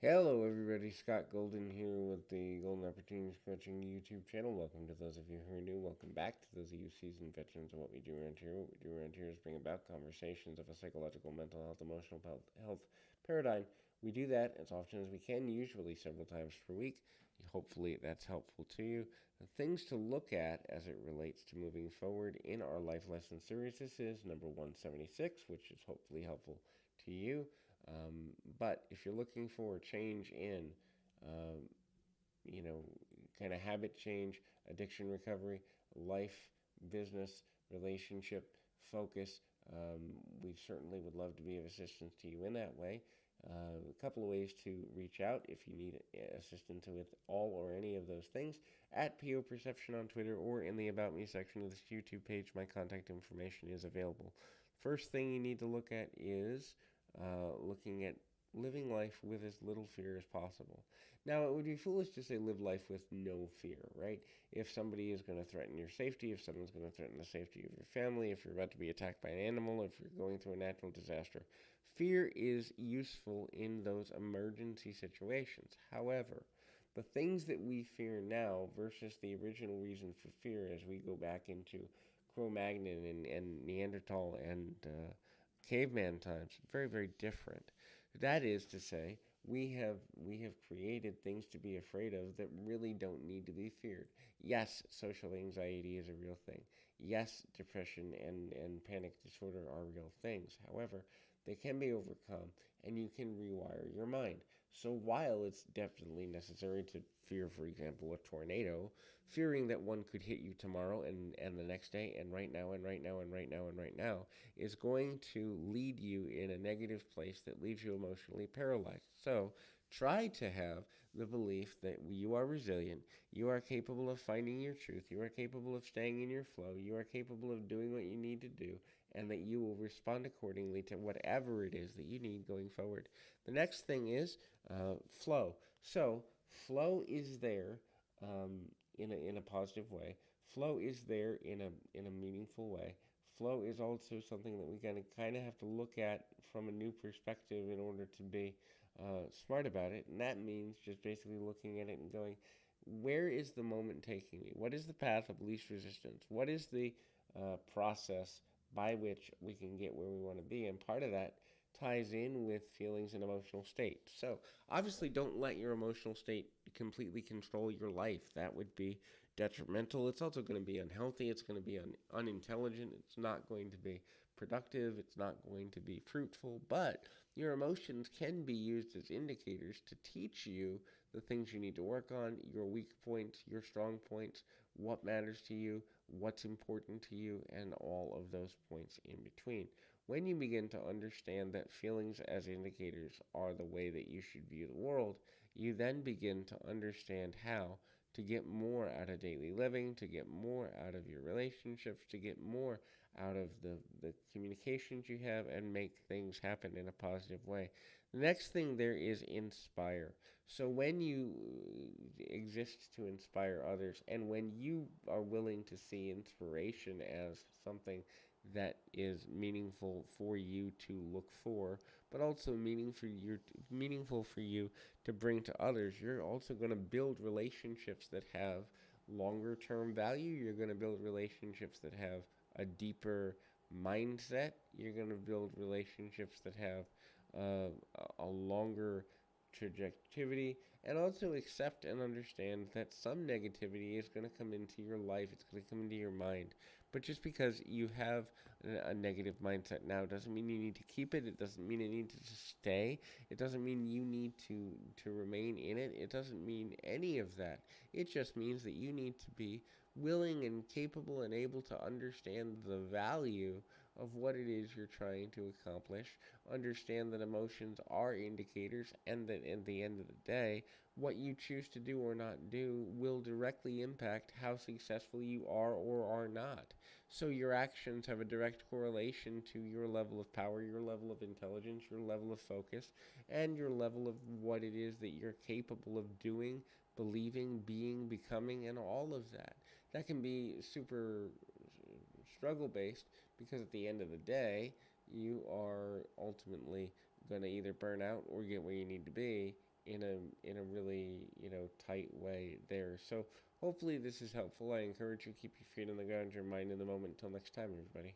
Hello, everybody. Scott Golden here with the Golden Opportunities Coaching YouTube channel. Welcome to those of you who are new. Welcome back to those of you seasoned veterans of what we do around here. What we do around here is bring about conversations of a psychological, mental health, emotional health paradigm. We do that as often as we can, usually several times per week. Hopefully, that's helpful to you. Things to look at as it relates to moving forward in our life lesson series. This is number 176, which is hopefully helpful to you. But if you're looking for a change in, um, you know, kind of habit change, addiction recovery, life, business, relationship, focus, we certainly would love to be of assistance to you in that way. A couple of ways to reach out if you need assistance with all or any of those things at PO Perception on Twitter or in the About Me section of this YouTube page. My contact information is available. First thing you need to look at is looking at living life with as little fear as possible. Now, it would be foolish to say live life with no fear, right? If somebody is going to threaten your safety, if someone's going to threaten the safety of your family, if you're about to be attacked by an animal, if you're going through a natural disaster, fear is useful in those emergency situations. However, the things that we fear now versus the original reason for fear as we go back into Cro-Magnon and Neanderthal and caveman times, very, very different. That is to say, we have created things to be afraid of that really don't need to be feared. Yes, social anxiety is a real thing. Yes, depression and panic disorder are real things. However, they can be overcome and you can rewire your mind. So while it's definitely necessary to fear, for example, a tornado, fearing that one could hit you tomorrow and the next day and right now and right now and right now and right now is going to lead you in a negative place that leaves you emotionally paralyzed. So try to have the belief that you are resilient, you are capable of finding your truth, you are capable of staying in your flow, you are capable of doing what you need to do, and that you will respond accordingly to whatever it is that you need going forward. The next thing is flow. So flow is there in a positive way. Flow is there in a meaningful way. Flow is also something that we kind of have to look at from a new perspective in order to be smart about it. And that means just basically looking at it and going, where is the moment taking me? What is the path of least resistance? What is the process by which we can get where we want to be? And part of that ties in with feelings and emotional state. So obviously don't let your emotional state completely control your life. That would be detrimental. It's also going to be unhealthy. It's going to be unintelligent. It's not going to be productive. It's not going to be fruitful. But your emotions can be used as indicators to teach you the things you need to work on, your weak points, your strong points, what matters to you, what's important to you, and all of those points in between. When you begin to understand that feelings as indicators are the way that you should view the world, you then begin to understand how to get more out of daily living, to get more out of your relationships, to get more out of the communications you have, and make things happen in a positive way. The next thing there is inspire. So when you exist to inspire others, and when you are willing to see inspiration as something that is meaningful for you to look for, but also meaningful for you to bring to others, you're also going to build relationships that have longer term value. You're going to build relationships that have a deeper mindset. You're going to build relationships that have a longer trajectory, and also accept and understand that some negativity is going to come into your life. It's going to come into your mind. But just because you have a negative mindset now doesn't mean you need to keep it. It doesn't mean it needs to stay. It doesn't mean you need to remain in it. It doesn't mean any of that. It just means that you need to be willing and capable and able to understand the value of what it is you're trying to accomplish, understand that emotions are indicators, and that at the end of the day, what you choose to do or not do will directly impact how successful you are or are not. So your actions have a direct correlation to your level of power, your level of intelligence, your level of focus, and your level of what it is that you're capable of doing, believing, being, becoming, and all of that. That can be super struggle based because at the end of the day, you are ultimately going to either burn out or get where you need to be in a really, tight way there. So hopefully this is helpful. I encourage you to keep your feet on the ground, your mind in the moment. Until next time, everybody.